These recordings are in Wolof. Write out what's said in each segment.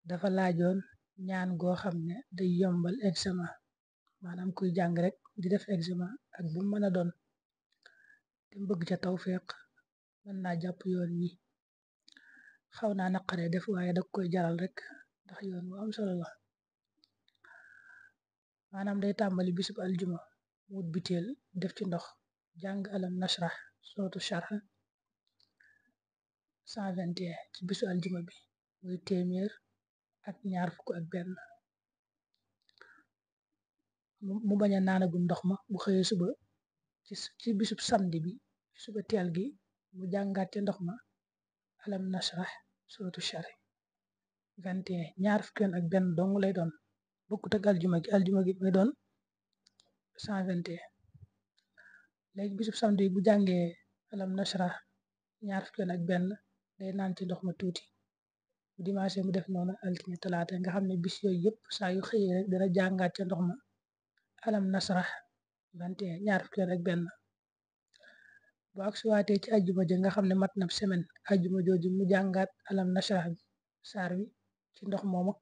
dafa laajoon ñaan goo xam ne day yombal examen, maanaam kuy jàng rek di def examen ak bu mën a doon te bëgg ca tawféex mën naa jàpp yoon wi. xaw naa naqaree def waaye da koy jaral rek ndax yoon wu am solo la. maanaam day tàmbali bisub aljuma wut biteel def ci ndox jàng alam nashrah sootu sharh 121 ci bisu aljuma bi muy téeméer ak ñaar fukk ak benn. mu bañ a naanagum ndox ma bu xëyee suba ci bisub samedi bi suba teel gi mu jàngaat ca ndox ma alam nashrah sootu sharh 21 ñaar fukki yoon ak benn dong lay doon, bokkut ak aljuma gi may doon 121. léegi bisub samedi bu jàngee alam nashrah ñaar fukki yoon ak benn day naan ci ndox ma tuuti. bu dimanche mu def noonu altine talaata, nga xam ne bis yooyu yëpp saa yu xëyee rek dana jàngaat ca ndox ma alam nasrah 21 ñaar fukki yoon ak benn. bu ak suwaatee ci ajjuma ja nga xam ne mat na semaine, ajjuma jooju mu jàngaat alam nasrah bi saar wi ci ndox moomu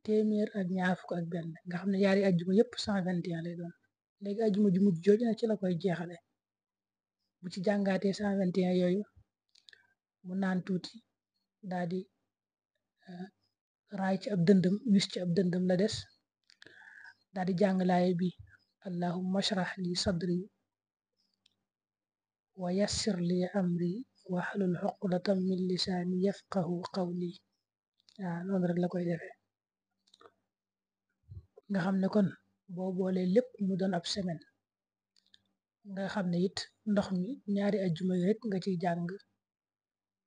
téeméer ak ñaar fukk ak benn, nga xam ne yaari ajjuma yëpp 121 lay doon. léegi ajjuma ju mujj jooju nag ci la koy jeexale. bu ci jàngaatee 121 yooyu mu naan tuuti daal di raay ci ab dëndëm, wis ci ab dëndëm la des, daal di jàng laaye bi allahumma shrah li sadri wa yassir li amri wahlul uqdatam min lisaani yafqahu qawli. waaw noonu rek la koy defee. nga xam ne kon boo boolee lépp mu doon ab semaine, nga xam ne it ndox mi ñaari ajjuma yi rek nga ciy jàng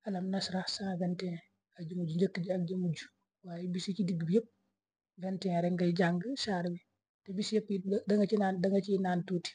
alam nasrah 121 ajjuma ju njëkk ji ak ju mujj, waaye bisi ci digg bi yëpp 21 rek ngay jàng saar bi te bis yëpp it da nga ciy naan tuuti.